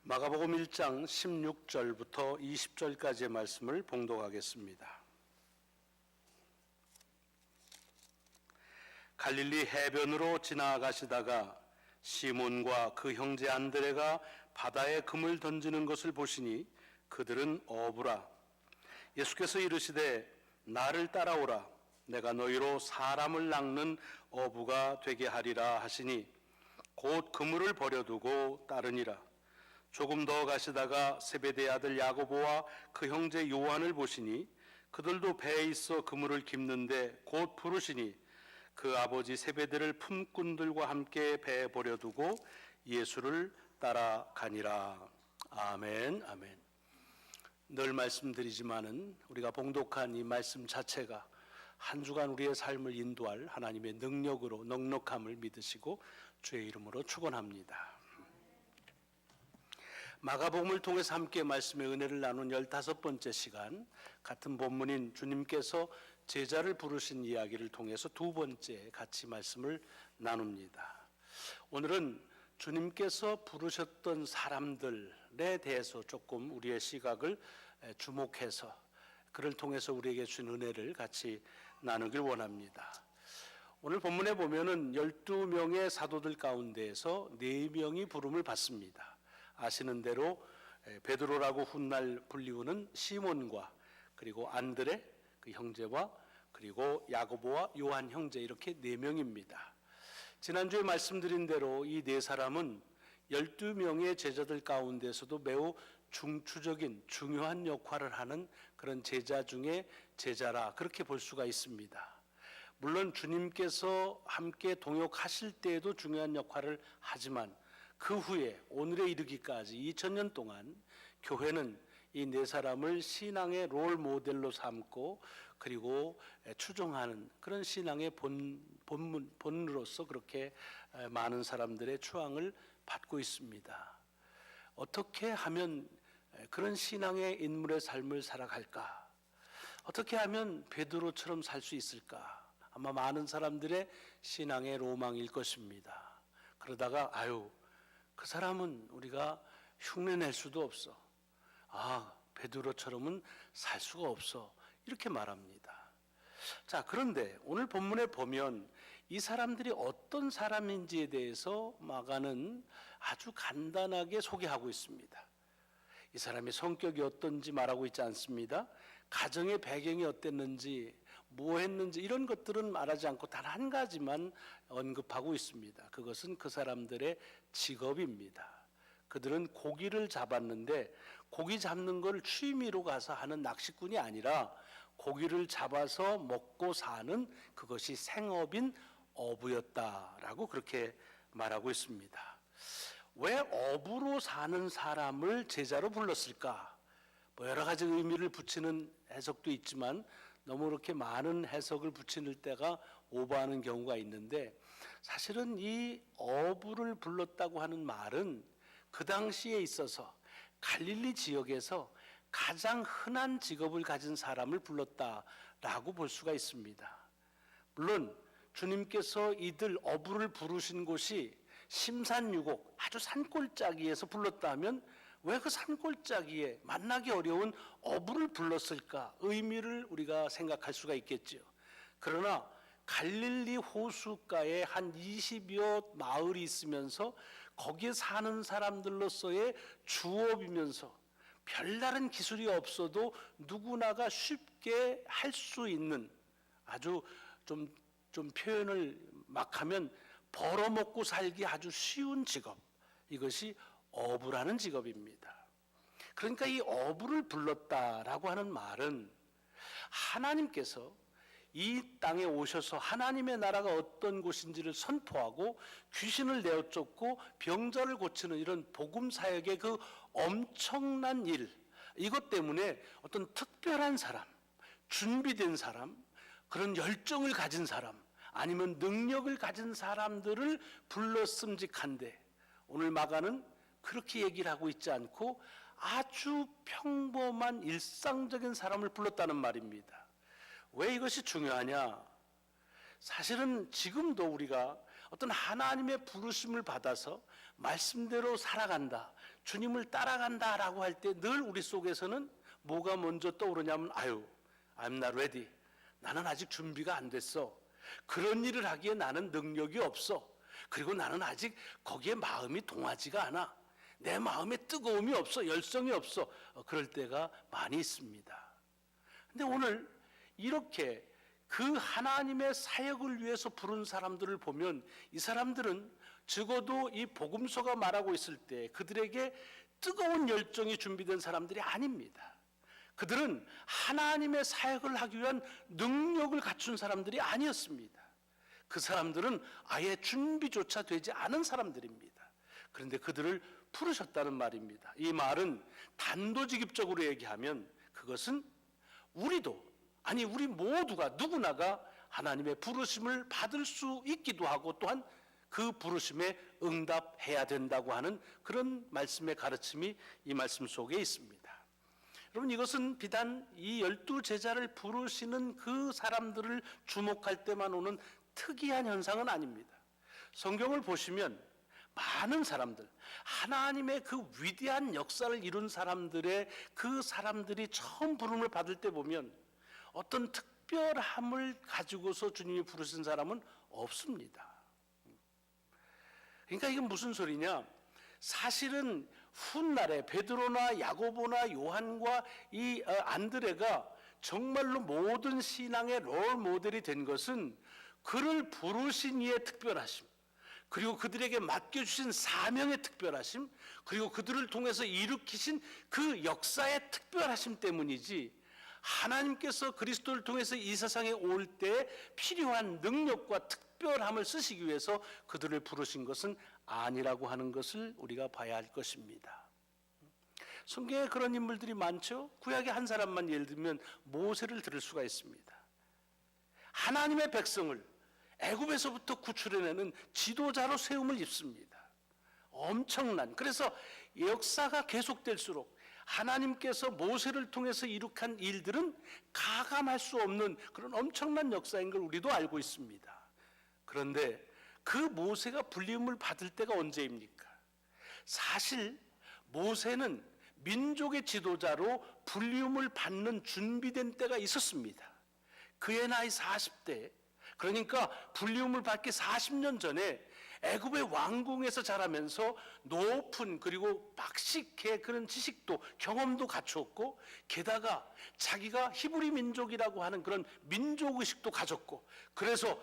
마가복음 1장 16절부터 20절까지의 말씀을 봉독하겠습니다. 갈릴리 해변으로 지나가시다가 시몬과 그 형제 안드레가 바다에 금을 던지는 것을 보시니 그들은 어부라. 예수께서 이르시되 나를 따라오라. 내가 너희로 사람을 낚는 어부가 되게 하리라 하시니 곧 그물을 버려두고 따르니라. 조금 더 가시다가 세베대의 아들 야고보와 그 형제 요한을 보시니 그들도 배에 있어 그물을 깁는데 곧 부르시니 그 아버지 세베대를 품꾼들과 함께 배에 버려두고 예수를 따라가니라. 아멘, 아멘. 늘 말씀드리지만은 우리가 봉독한 이 말씀 자체가 한 주간 우리의 삶을 인도할 하나님의 능력으로 넉넉함을 믿으시고 주의 이름으로 축원합니다. 마가복음을 통해서 함께 말씀의 은혜를 나눈 15번째 시간, 같은 본문인 주님께서 제자를 부르신 이야기를 통해서 두 번째 같이 말씀을 나눕니다. 오늘은 주님께서 부르셨던 사람들에 대해서 조금 우리의 시각을 주목해서 그를 통해서 우리에게 준 은혜를 같이 나누길 원합니다. 오늘 본문에 보면은 12명의 사도들 가운데에서 4명이 부름을 받습니다. 아시는 대로 베드로라고 훗날 불리우는 시몬과 그리고 안드레 그 형제와 그리고 야고보와 요한 형제, 이렇게 4명입니다. 지난주에 말씀드린 대로 이 4사람은 12명의 제자들 가운데서도 매우 중추적인 중요한 역할을 하는 그런 제자 중에 제자라, 그렇게 볼 수가 있습니다. 물론 주님께서 함께 동역하실 때에도 중요한 역할을 하지만 그 후에 오늘에 이르기까지 2000년 동안 교회는 이 4사람을 신앙의 롤 모델로 삼고 그리고 추종하는 그런 신앙의 본으로서 그렇게 많은 사람들의 추앙을 받고 있습니다. 어떻게 하면 그런 신앙의 인물의 삶을 살아갈까? 어떻게 하면 베드로처럼 살 수 있을까? 아마 많은 사람들의 신앙의 로망일 것입니다. 그러다가 그 사람은 우리가 흉내낼 수도 없어. 베드로처럼은 살 수가 없어. 이렇게 말합니다. 자, 그런데 오늘 본문에 보면 이 사람들이 어떤 사람인지에 대해서 마가는 아주 간단하게 소개하고 있습니다. 이 사람의 성격이 어떤지 말하고 있지 않습니다. 가정의 배경이 어땠는지, 뭐 했는지 이런 것들은 말하지 않고 단 한 가지만 언급하고 있습니다. 그것은 그 사람들의 직업입니다. 그들은 고기를 잡았는데 고기 잡는 걸 취미로 가서 하는 낚시꾼이 아니라 고기를 잡아서 먹고 사는 그것이 생업인 어부였다라고 그렇게 말하고 있습니다. 왜 어부로 사는 사람을 제자로 불렀을까? 여러 가지 의미를 붙이는 해석도 있지만 너무 그렇게 많은 해석을 붙이는 때가 오버하는 경우가 있는데, 사실은 이 어부를 불렀다고 하는 말은 그 당시에 있어서 갈릴리 지역에서 가장 흔한 직업을 가진 사람을 불렀다라고 볼 수가 있습니다. 물론 주님께서 이들 어부를 부르신 곳이 심산유곡, 아주 산골짜기에서 불렀다면 왜 그 산골짜기에 만나기 어려운 어부를 불렀을까? 의미를 우리가 생각할 수가 있겠죠. 그러나 갈릴리 호숫가에 한 20여 마을이 있으면서 거기에 사는 사람들로서의 주업이면서 별다른 기술이 없어도 누구나가 쉽게 할 수 있는, 아주 좀 표현을 막 하면 벌어먹고 살기 아주 쉬운 직업, 이것이 어부라는 직업입니다. 그러니까 이 어부를 불렀다라고 하는 말은 하나님께서 이 땅에 오셔서 하나님의 나라가 어떤 곳인지를 선포하고 귀신을 내어쫓고 병자를 고치는 이런 복음 사역의 그 엄청난 일, 이것 때문에 어떤 특별한 사람, 준비된 사람, 그런 열정을 가진 사람, 아니면 능력을 가진 사람들을 불렀음직한데, 오늘 마가는 그렇게 얘기를 하고 있지 않고 아주 평범한 일상적인 사람을 불렀다는 말입니다. 왜 이것이 중요하냐? 사실은 지금도 우리가 어떤 하나님의 부르심을 받아서 말씀대로 살아간다, 주님을 따라간다라고 할 때 늘 우리 속에서는 뭐가 먼저 떠오르냐면 I'm not ready. 나는 아직 준비가 안 됐어. 그런 일을 하기에 나는 능력이 없어. 그리고 나는 아직 거기에 마음이 동하지가 않아. 내 마음에 뜨거움이 없어. 열성이 없어. 그럴 때가 많이 있습니다. 근데 오늘 이렇게 그 하나님의 사역을 위해서 부른 사람들을 보면 이 사람들은 적어도 이 복음서가 말하고 있을 때 그들에게 뜨거운 열정이 준비된 사람들이 아닙니다. 그들은 하나님의 사역을 하기 위한 능력을 갖춘 사람들이 아니었습니다. 그 사람들은 아예 준비조차 되지 않은 사람들입니다. 그런데 그들을 부르셨다는 말입니다. 이 말은 단도직입적으로 얘기하면 그것은 우리도, 아니 우리 모두가, 누구나가 하나님의 부르심을 받을 수 있기도 하고 또한 그 부르심에 응답해야 된다고 하는 그런 말씀의 가르침이 이 말씀 속에 있습니다. 여러분, 이것은 비단 이 12제자를 부르시는 그 사람들을 주목할 때만 오는 특이한 현상은 아닙니다. 성경을 보시면 많은 사람들, 하나님의 그 위대한 역사를 이룬 사람들의 그 사람들이 처음 부름을 받을 때 보면 어떤 특별함을 가지고서 주님이 부르신 사람은 없습니다. 그러니까 이게 무슨 소리냐? 사실은 훗날에 베드로나 야고보나 요한과 이 안드레가 정말로 모든 신앙의 롤 모델이 된 것은 그를 부르신 이의 특별하심, 그리고 그들에게 맡겨주신 사명의 특별하심, 그리고 그들을 통해서 일으키신 그 역사의 특별하심 때문이지, 하나님께서 그리스도를 통해서 이 세상에 올 때 필요한 능력과 특별함을 쓰시기 위해서 그들을 부르신 것은 아니라고 하는 것을 우리가 봐야 할 것입니다. 성경에 그런 인물들이 많죠. 구약의 한 사람만 예를 들면 모세를 들을 수가 있습니다. 하나님의 백성을 애굽에서부터 구출해내는 지도자로 세움을 입습니다. 엄청난, 그래서 역사가 계속될수록 하나님께서 모세를 통해서 이룩한 일들은 가감할 수 없는 그런 엄청난 역사인 걸 우리도 알고 있습니다. 그런데 그 모세가 불림을 받을 때가 언제입니까? 사실 모세는 민족의 지도자로 불림을 받는 준비된 때가 있었습니다. 그의 나이 40대, 그러니까 불림을 받기 40년 전에 애굽의 왕궁에서 자라면서 높은 그리고 빡식의 그런 지식도 경험도 갖추었고, 게다가 자기가 히브리 민족이라고 하는 그런 민족의식도 가졌고, 그래서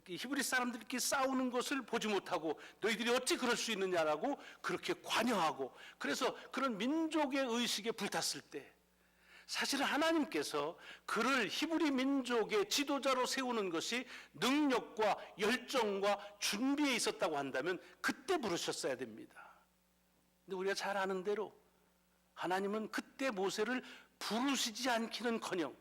히브리 사람들끼리 싸우는 것을 보지 못하고 너희들이 어찌 그럴 수 있느냐라고 그렇게 관여하고, 그래서 그런 민족의 의식에 불탔을 때 사실은 하나님께서 그를 히브리 민족의 지도자로 세우는 것이 능력과 열정과 준비에 있었다고 한다면 그때 부르셨어야 됩니다. 근데 우리가 잘 아는 대로 하나님은 그때 모세를 부르시지 않기는커녕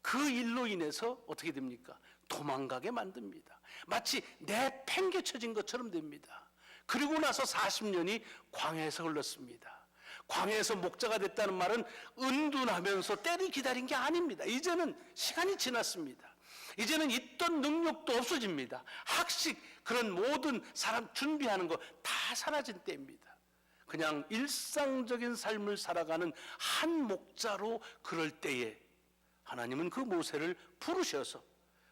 그 일로 인해서 어떻게 됩니까? 도망가게 만듭니다. 마치 내팽개쳐진 것처럼 됩니다. 그리고 나서 40년이 광야에서 흘렀습니다. 광야에서 목자가 됐다는 말은 은둔하면서 때를 기다린 게 아닙니다. 이제는 시간이 지났습니다. 이제는 있던 능력도 없어집니다. 학식, 그런 모든 사람 준비하는 거 다 사라진 때입니다. 그냥 일상적인 삶을 살아가는 한 목자로 그럴 때에 하나님은 그 모세를 부르셔서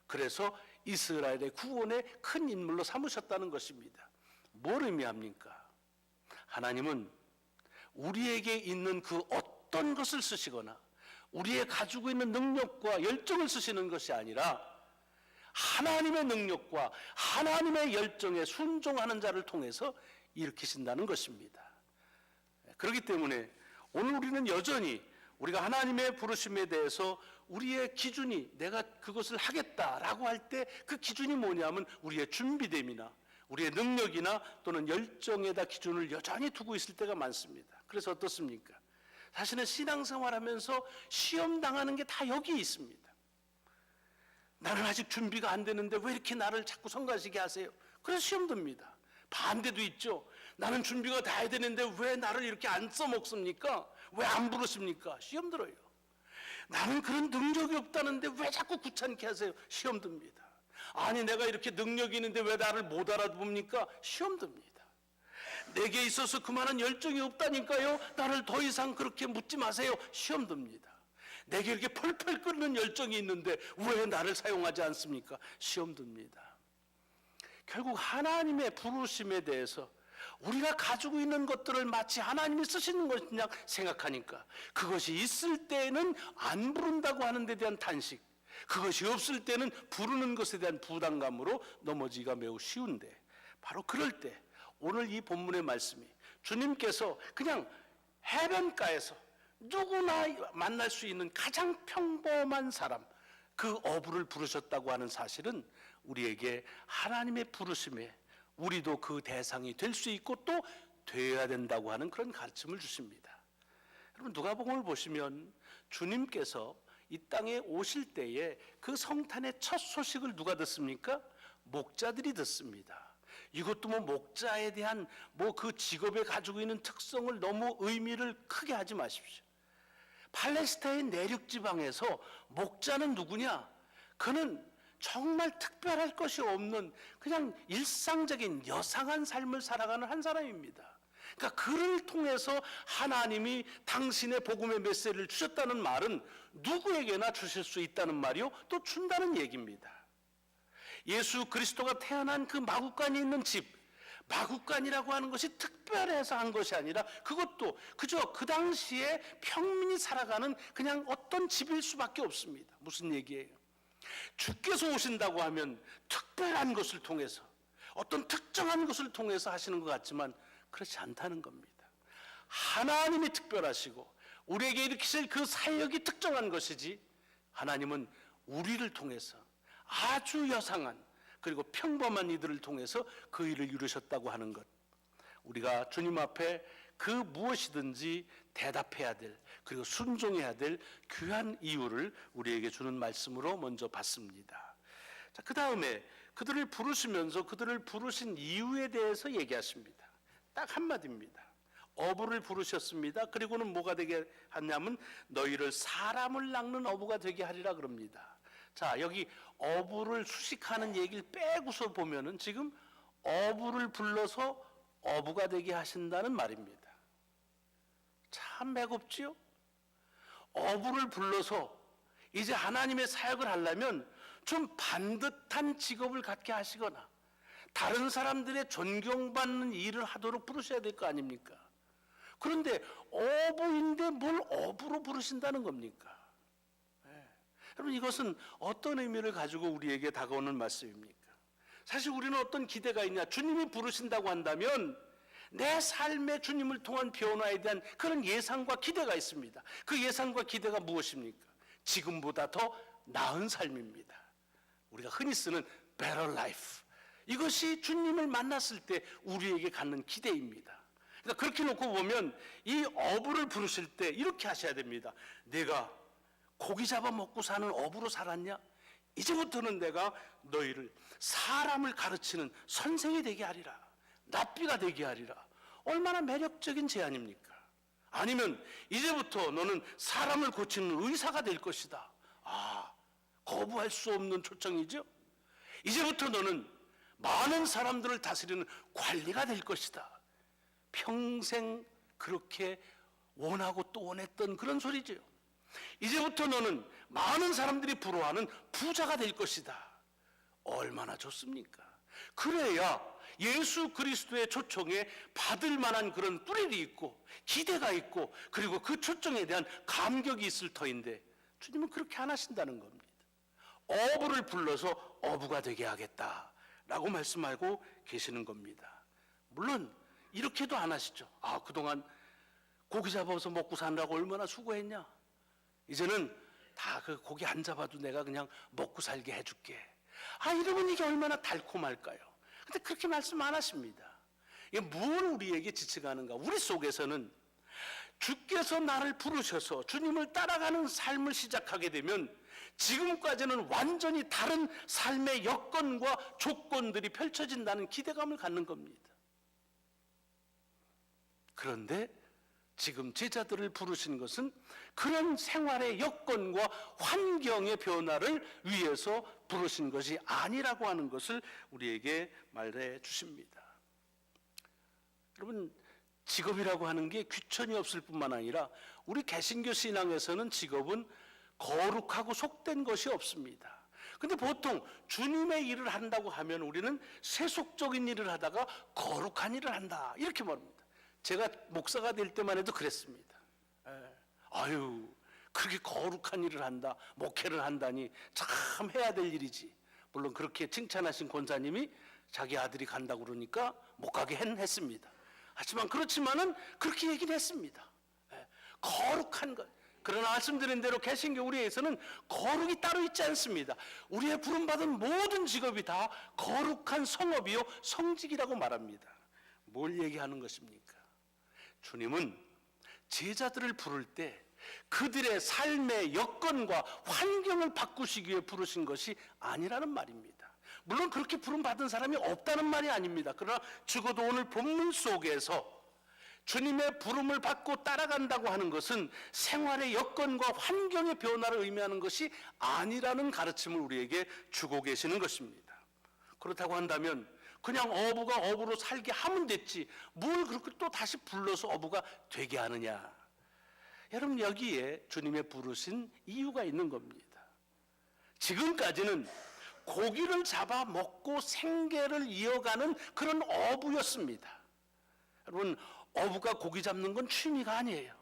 그래서 이스라엘의 구원의 큰 인물로 삼으셨다는 것입니다. 뭘 의미합니까? 하나님은 우리에게 있는 그 어떤 것을 쓰시거나 우리의 가지고 있는 능력과 열정을 쓰시는 것이 아니라 하나님의 능력과 하나님의 열정에 순종하는 자를 통해서 일으키신다는 것입니다. 그렇기 때문에 오늘 우리는 여전히 우리가 하나님의 부르심에 대해서 우리의 기준이 내가 그것을 하겠다라고 할 때 그 기준이 뭐냐면 우리의 준비됨이나 우리의 능력이나 또는 열정에다 기준을 여전히 두고 있을 때가 많습니다. 그래서 어떻습니까? 사실은 신앙생활하면서 시험 당하는 게 다 여기 있습니다. 나는 아직 준비가 안 되는데 왜 이렇게 나를 자꾸 성가시게 하세요? 그래서 시험 듭니다. 반대도 있죠. 나는 준비가 다 해야 되는데 왜 나를 이렇게 안 써먹습니까? 왜 안 부르십니까? 시험 들어요. 나는 그런 능력이 없다는데 왜 자꾸 귀찮게 하세요? 시험 듭니다. 아니 내가 이렇게 능력이 있는데 왜 나를 못 알아봅니까? 시험 듭니다. 내게 있어서 그만한 열정이 없다니까요. 나를 더 이상 그렇게 묻지 마세요. 시험 듭니다. 내게 이렇게 펄펄 끓는 열정이 있는데 왜 나를 사용하지 않습니까? 시험 듭니다. 결국 하나님의 부르심에 대해서 우리가 가지고 있는 것들을 마치 하나님이 쓰시는 것이냐 생각하니까 그것이 있을 때는 안 부른다고 하는 데 대한 탄식, 그것이 없을 때는 부르는 것에 대한 부담감으로 넘어지기가 매우 쉬운데, 바로 그럴 때 오늘 이 본문의 말씀이 주님께서 그냥 해변가에서 누구나 만날 수 있는 가장 평범한 사람, 그 어부를 부르셨다고 하는 사실은 우리에게 하나님의 부르심에 우리도 그 대상이 될 수 있고 또 되어야 된다고 하는 그런 가르침을 주십니다. 여러분, 누가복음을 보시면 주님께서 이 땅에 오실 때에 그 성탄의 첫 소식을 누가 듣습니까? 목자들이 듣습니다. 이것도 목자에 대한 그 직업에 가지고 있는 특성을 너무 의미를 크게 하지 마십시오. 팔레스타인 내륙 지방에서 목자는 누구냐? 그는 정말 특별할 것이 없는 그냥 일상적인 여상한 삶을 살아가는 한 사람입니다. 그러니까 그를 통해서 하나님이 당신의 복음의 메시지를 주셨다는 말은 누구에게나 주실 수 있다는 말이요, 또 준다는 얘기입니다. 예수 그리스도가 태어난 그 마구간이 있는 집, 마구간이라고 하는 것이 특별해서 한 것이 아니라 그것도 그저 그 당시에 평민이 살아가는 그냥 어떤 집일 수밖에 없습니다. 무슨 얘기예요? 주께서 오신다고 하면 특별한 것을 통해서, 어떤 특정한 것을 통해서 하시는 것 같지만 그렇지 않다는 겁니다. 하나님이 특별하시고 우리에게 일으키실 그 사역이 특정한 것이지, 하나님은 우리를 통해서 아주 여상한 그리고 평범한 이들을 통해서 그 일을 이루셨다고 하는 것, 우리가 주님 앞에 그 무엇이든지 대답해야 될, 그리고 순종해야 될 귀한 이유를 우리에게 주는 말씀으로 먼저 봤습니다. 자, 그 다음에 그들을 부르시면서 그들을 부르신 이유에 대해서 얘기하십니다. 딱 한마디입니다. 어부를 부르셨습니다. 그리고는 뭐가 되게 하냐면 너희를 사람을 낚는 어부가 되게 하리라 그럽니다. 자, 여기 어부를 수식하는 얘기를 빼고서 보면은 지금 어부를 불러서 어부가 되게 하신다는 말입니다. 참 매겁지요? 어부를 불러서 이제 하나님의 사역을 하려면 좀 반듯한 직업을 갖게 하시거나 다른 사람들의 존경받는 일을 하도록 부르셔야 될 거 아닙니까? 그런데 어부인데 뭘 어부로 부르신다는 겁니까? 여러분, 이것은 어떤 의미를 가지고 우리에게 다가오는 말씀입니까? 사실 우리는 어떤 기대가 있냐? 주님이 부르신다고 한다면 내 삶에 주님을 통한 변화에 대한 그런 예상과 기대가 있습니다. 그 예상과 기대가 무엇입니까? 지금보다 더 나은 삶입니다. 우리가 흔히 쓰는 better life, 이것이 주님을 만났을 때 우리에게 갖는 기대입니다. 그러니까 그렇게 놓고 보면 이 어부를 부르실 때 이렇게 하셔야 됩니다. 내가 고기 잡아 먹고 사는 어부로 살았냐? 이제부터는 내가 너희를 사람을 가르치는 선생이 되게 하리라, 랍비가 되게 하리라. 얼마나 매력적인 제안입니까? 아니면 이제부터 너는 사람을 고치는 의사가 될 것이다. 거부할 수 없는 초청이죠. 이제부터 너는 많은 사람들을 다스리는 관리가 될 것이다. 평생 그렇게 원하고 또 원했던 그런 소리죠. 이제부터 너는 많은 사람들이 부러워하는 부자가 될 것이다. 얼마나 좋습니까? 그래야 예수 그리스도의 초청에 받을 만한 그런 뿌리가 있고 기대가 있고 그리고 그 초청에 대한 감격이 있을 터인데, 주님은 그렇게 안 하신다는 겁니다. 어부를 불러서 어부가 되게 하겠다라고 말씀하고 계시는 겁니다. 물론 이렇게도 안 하시죠. 그동안 고기 잡아서 먹고 사느라고 얼마나 수고했냐? 이제는 다 그 고기 안 잡아도 내가 그냥 먹고 살게 해줄게. 이러면 이게 얼마나 달콤할까요? 근데 그렇게 말씀 안 하십니다. 이게 뭘 우리에게 지칭하는가? 우리 속에서는 주께서 나를 부르셔서 주님을 따라가는 삶을 시작하게 되면 지금까지는 완전히 다른 삶의 여건과 조건들이 펼쳐진다는 기대감을 갖는 겁니다. 그런데 지금 제자들을 부르신 것은 그런 생활의 여건과 환경의 변화를 위해서 부르신 것이 아니라고 하는 것을 우리에게 말해 주십니다. 여러분, 직업이라고 하는 게 귀천이 없을 뿐만 아니라 우리 개신교 신앙에서는 직업은 거룩하고 속된 것이 없습니다. 근데 보통 주님의 일을 한다고 하면 우리는 세속적인 일을 하다가 거룩한 일을 한다 이렇게 말합니다. 제가 목사가 될 때만 해도 그랬습니다. 아유, 그렇게 거룩한 일을 한다, 목회를 한다니 참 해야 될 일이지. 물론 그렇게 칭찬하신 권사님이 자기 아들이 간다고 그러니까 못 가게 했습니다. 하지만 그렇지만은 그렇게 얘기를 했습니다. 거룩한 것. 그러나 말씀드린 대로 개신교 우리에서는 거룩이 따로 있지 않습니다. 우리의 부름받은 모든 직업이 다 거룩한 성업이요 성직이라고 말합니다. 뭘 얘기하는 것입니까? 주님은 제자들을 부를 때 그들의 삶의 여건과 환경을 바꾸시기 위해 부르신 것이 아니라는 말입니다. 물론 그렇게 부름받은 사람이 없다는 말이 아닙니다. 그러나 적어도 오늘 본문 속에서 주님의 부름을 받고 따라간다고 하는 것은 생활의 여건과 환경의 변화를 의미하는 것이 아니라는 가르침을 우리에게 주고 계시는 것입니다. 그렇다고 한다면 그냥 어부가 어부로 살게 하면 됐지 뭘 그렇게 또 다시 불러서 어부가 되게 하느냐. 여러분, 여기에 주님의 부르신 이유가 있는 겁니다. 지금까지는 고기를 잡아 먹고 생계를 이어가는 그런 어부였습니다. 여러분, 어부가 고기 잡는 건 취미가 아니에요.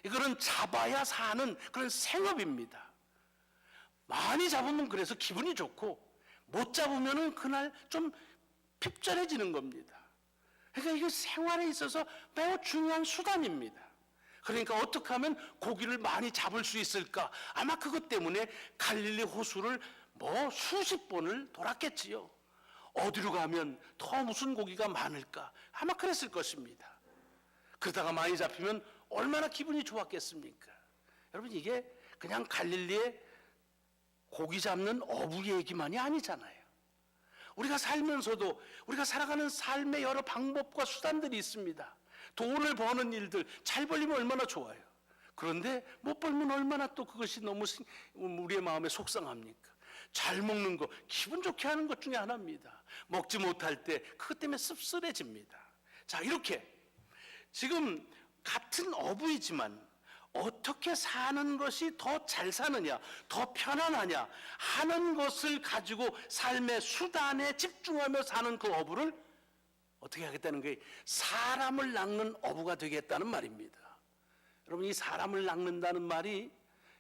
이거는 잡아야 사는 그런 생업입니다. 많이 잡으면 그래서 기분이 좋고 못 잡으면 그날 좀 핍절해지는 겁니다. 그러니까 이게 생활에 있어서 매우 중요한 수단입니다. 그러니까 어떻게 하면 고기를 많이 잡을 수 있을까? 아마 그것 때문에 갈릴리 호수를 수십 번을 돌았겠지요. 어디로 가면 더 무슨 고기가 많을까? 아마 그랬을 것입니다. 그러다가 많이 잡히면 얼마나 기분이 좋았겠습니까? 여러분, 이게 그냥 갈릴리의 고기 잡는 어부 얘기만이 아니잖아요. 우리가 살면서도 우리가 살아가는 삶의 여러 방법과 수단들이 있습니다. 돈을 버는 일들 잘 벌리면 얼마나 좋아요. 그런데 못 벌면 얼마나 또 그것이 너무 우리의 마음에 속상합니까? 잘 먹는 거 기분 좋게 하는 것 중에 하나입니다. 먹지 못할 때 그것 때문에 씁쓸해집니다. 자, 이렇게 지금 같은 어부이지만 어떻게 사는 것이 더 잘 사느냐, 더 편안하냐 하는 것을 가지고 삶의 수단에 집중하며 사는 그 어부를 어떻게 하겠다는 거예요? 사람을 낚는 어부가 되겠다는 말입니다. 여러분, 이 사람을 낚는다는 말이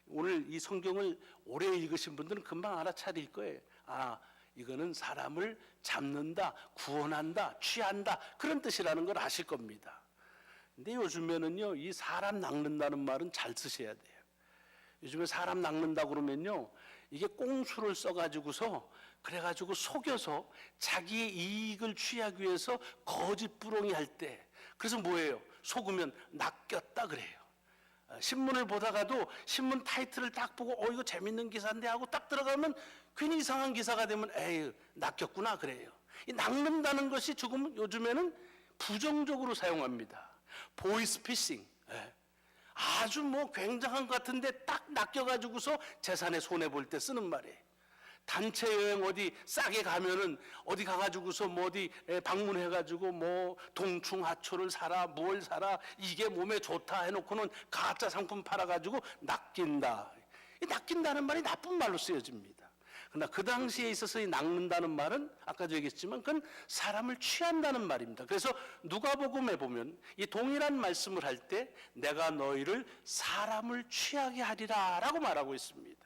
오늘 이 성경을 오래 읽으신 분들은 금방 알아차릴 거예요. 아, 이거는 사람을 잡는다, 구원한다, 취한다 그런 뜻이라는 걸 아실 겁니다. 근데 요즘에는요, 이 사람 낚는다는 말은 잘 쓰셔야 돼요. 요즘에 사람 낚는다 그러면요, 이게 꽁수를 써가지고서 그래가지고 속여서 자기의 이익을 취하기 위해서 거짓 부렁이 할 때, 그래서 뭐예요? 속으면 낚였다 그래요. 신문을 보다가도 신문 타이틀을 딱 보고 이거 재밌는 기사인데 하고 딱 들어가면 괜히 이상한 기사가 되면 에이, 낚였구나 그래요. 이 낚는다는 것이 조금 요즘에는 부정적으로 사용합니다. 보이스피싱, 아주 굉장한 것 같은데 딱 낚여가지고서 재산에 손해 볼 때 쓰는 말이에요. 단체 여행 어디 싸게 가면은 어디 가가지고서 어디 방문해가지고 동충하초를 사라 뭘 사라 이게 몸에 좋다 해놓고는 가짜 상품 팔아가지고 낚인다. 이 낚인다는 말이 나쁜 말로 쓰여집니다. 그러나 그 당시에 있어서 이 낚는다는 말은 아까도 얘기했지만 그건 사람을 취한다는 말입니다. 그래서 누가복음에 보면 이 동일한 말씀을 할 때 내가 너희를 사람을 취하게 하리라 라고 말하고 있습니다.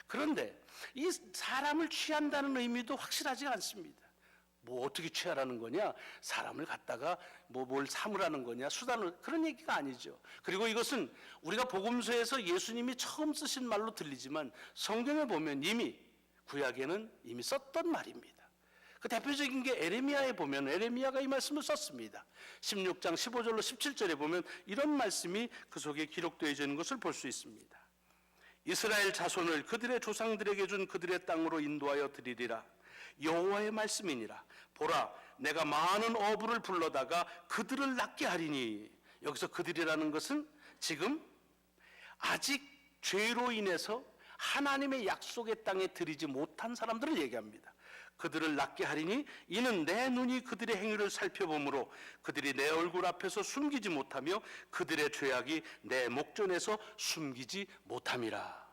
그런데 이 사람을 취한다는 의미도 확실하지 않습니다. 어떻게 취하라는 거냐? 사람을 갖다가 뭘 삼으라는 거냐? 수단을, 그런 얘기가 아니죠. 그리고 이것은 우리가 복음서에서 예수님이 처음 쓰신 말로 들리지만 성경에 보면 이미 구약에는 이미 썼던 말입니다. 그 대표적인 게 에레미야에 보면 에레미야가 이 말씀을 썼습니다. 16장 15절로 17절에 보면 이런 말씀이 그 속에 기록되어 있는 것을 볼 수 있습니다. 이스라엘 자손을 그들의 조상들에게 준 그들의 땅으로 인도하여 드리리라. 여호와의 말씀이니라. 보라, 내가 많은 어부를 불러다가 그들을 낚게 하리니. 여기서 그들이라는 것은 지금 아직 죄로 인해서 하나님의 약속의 땅에 들이지 못한 사람들을 얘기합니다. 그들을 낫게 하리니 이는 내 눈이 그들의 행위를 살펴보므로 그들이 내 얼굴 앞에서 숨기지 못하며 그들의 죄악이 내 목전에서 숨기지 못함이라.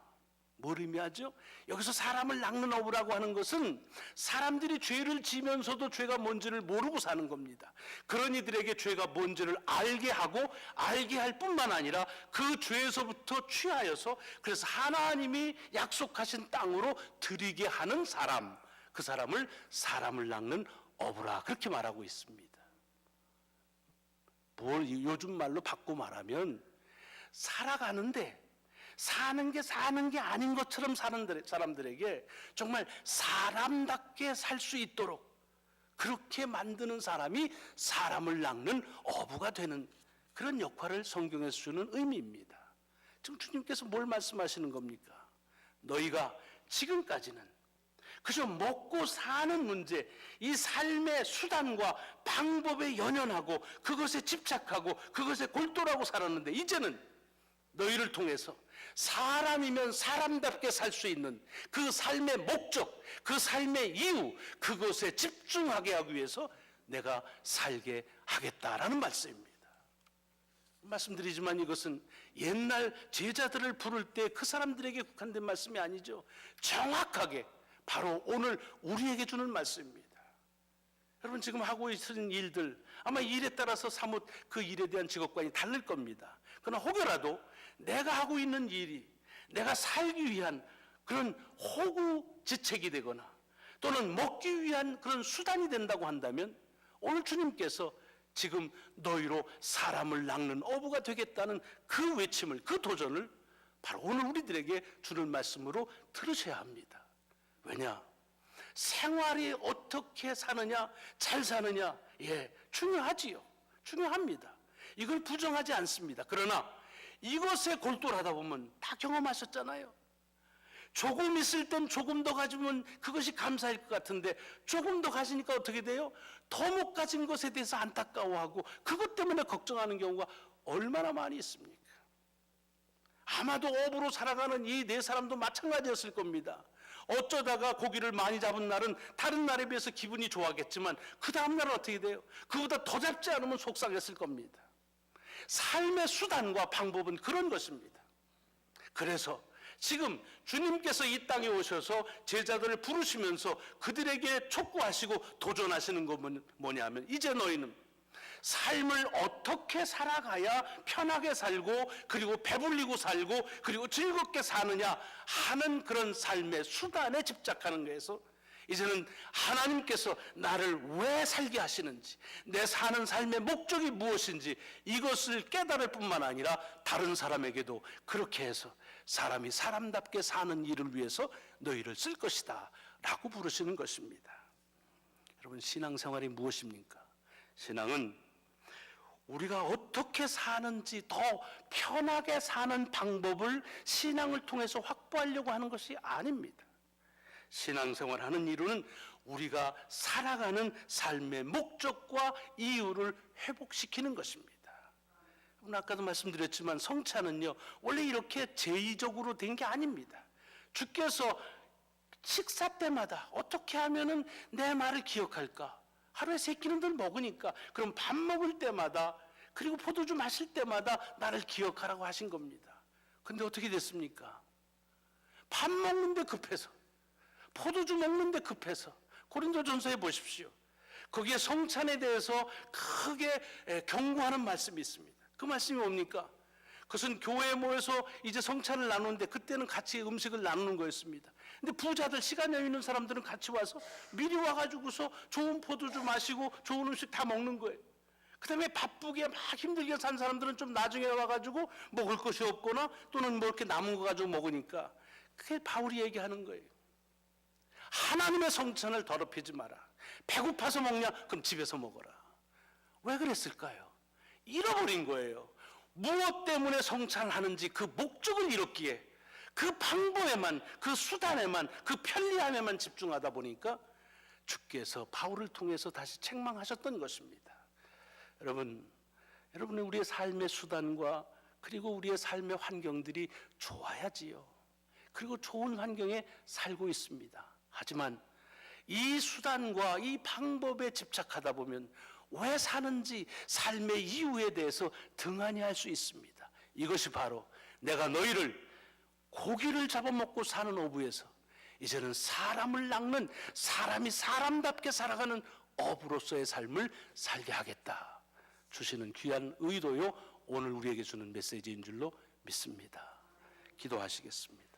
뭘 의미하죠? 여기서 사람을 낚는 어부라고 하는 것은 사람들이 죄를 지면서도 죄가 뭔지를 모르고 사는 겁니다. 그런 이들에게 죄가 뭔지를 알게 하고 알게 할 뿐만 아니라 그 죄에서부터 취하여서 그래서 하나님이 약속하신 땅으로 들이게 하는 사람, 그 사람을 사람을 낚는 어부라 그렇게 말하고 있습니다. 뭘 요즘 말로 바꿔 말하면 살아가는데 사는 게 아닌 것처럼 사는 사람들에게 정말 사람답게 살 수 있도록 그렇게 만드는 사람이 사람을 낚는 어부가 되는 그런 역할을 성경에서 주는 의미입니다. 지금 주님께서 뭘 말씀하시는 겁니까? 너희가 지금까지는 그저 먹고 사는 문제, 이 삶의 수단과 방법에 연연하고 그것에 집착하고 그것에 골똘하고 살았는데 이제는 너희를 통해서 사람이면 사람답게 살 수 있는 그 삶의 목적, 그 삶의 이유, 그것에 집중하게 하기 위해서 내가 살게 하겠다라는 말씀입니다. 말씀드리지만 이것은 옛날 제자들을 부를 때 그 사람들에게 국한된 말씀이 아니죠. 정확하게 바로 오늘 우리에게 주는 말씀입니다. 여러분 지금 하고 있는 일들 아마 일에 따라서 사뭇 그 일에 대한 직업관이 다를 겁니다. 그러나 혹여라도 내가 하고 있는 일이 내가 살기 위한 그런 호구지책이 되거나 또는 먹기 위한 그런 수단이 된다고 한다면 오늘 주님께서 지금 너희로 사람을 낚는 어부가 되겠다는 그 외침을, 그 도전을 바로 오늘 우리들에게 주는 말씀으로 들으셔야 합니다. 왜냐? 생활이 어떻게 사느냐, 잘 사느냐, 중요하지요. 중요합니다. 이걸 부정하지 않습니다. 그러나 이것에 골똘하다 보면 다 경험하셨잖아요. 조금 있을 땐 조금 더 가지면 그것이 감사일 것 같은데 조금 더 가지니까 어떻게 돼요? 더 못 가진 것에 대해서 안타까워하고 그것 때문에 걱정하는 경우가 얼마나 많이 있습니까? 아마도 어부로 살아가는 이 네 사람도 마찬가지였을 겁니다. 어쩌다가 고기를 많이 잡은 날은 다른 날에 비해서 기분이 좋아하겠지만 그 다음 날은 어떻게 돼요? 그보다 더 잡지 않으면 속상했을 겁니다. 삶의 수단과 방법은 그런 것입니다. 그래서 지금 주님께서 이 땅에 오셔서 제자들을 부르시면서 그들에게 촉구하시고 도전하시는 건 뭐냐면 이제 너희는 삶을 어떻게 살아가야 편하게 살고 그리고 배불리고 살고 그리고 즐겁게 사느냐 하는 그런 삶의 수단에 집착하는 거에서 이제는 하나님께서 나를 왜 살게 하시는지 내 사는 삶의 목적이 무엇인지 이것을 깨달을 뿐만 아니라 다른 사람에게도 그렇게 해서 사람이 사람답게 사는 일을 위해서 너희를 쓸 것이다 라고 부르시는 것입니다. 여러분 신앙생활이 무엇입니까? 신앙은 우리가 어떻게 사는지 더 편하게 사는 방법을 신앙을 통해서 확보하려고 하는 것이 아닙니다. 신앙생활하는 이유는 우리가 살아가는 삶의 목적과 이유를 회복시키는 것입니다. 아까도 말씀드렸지만 성찬은요 원래 이렇게 제의적으로 된 게 아닙니다. 주께서 식사 때마다 어떻게 하면은 내 말을 기억할까? 하루에 3끼는 늘 먹으니까 그럼 밥 먹을 때마다 그리고 포도주 마실 때마다 나를 기억하라고 하신 겁니다. 근데 어떻게 됐습니까? 밥 먹는데 급해서 포도주 먹는데 급해서 고린도전서에 보십시오. 거기에 성찬에 대해서 크게 경고하는 말씀이 있습니다. 그 말씀이 뭡니까? 그것은 교회에 모여서 이제 성찬을 나누는데 그때는 같이 음식을 나누는 거였습니다. 근데 부자들 시간 여유 있는 사람들은 같이 와서 미리 와가지고서 좋은 포도주 마시고 좋은 음식 다 먹는 거예요. 그 다음에 바쁘게 막 힘들게 산 사람들은 좀 나중에 와가지고 먹을 것이 없거나 또는 뭐 이렇게 남은 거 가지고 먹으니까 그게 바울이 얘기하는 거예요. 하나님의 성찬을 더럽히지 마라. 배고파서 먹냐? 그럼 집에서 먹어라. 왜 그랬을까요? 잃어버린 거예요. 무엇 때문에 성찬을 하는지 그 목적을 잃었기에 그 방법에만 그 수단에만 그 편리함에만 집중하다 보니까 주께서 바울을 통해서 다시 책망하셨던 것입니다. 여러분은 우리의 삶의 수단과 그리고 우리의 삶의 환경들이 좋아야지요. 그리고 좋은 환경에 살고 있습니다. 하지만 이 수단과 이 방법에 집착하다 보면 왜 사는지 삶의 이유에 대해서 등한히 할 수 있습니다. 이것이 바로 내가 너희를 고기를 잡아먹고 사는 어부에서 이제는 사람을 낚는, 사람이 사람답게 살아가는 어부로서의 삶을 살게 하겠다 주시는 귀한 의도요, 오늘 우리에게 주는 메시지인 줄로 믿습니다. 기도하시겠습니다.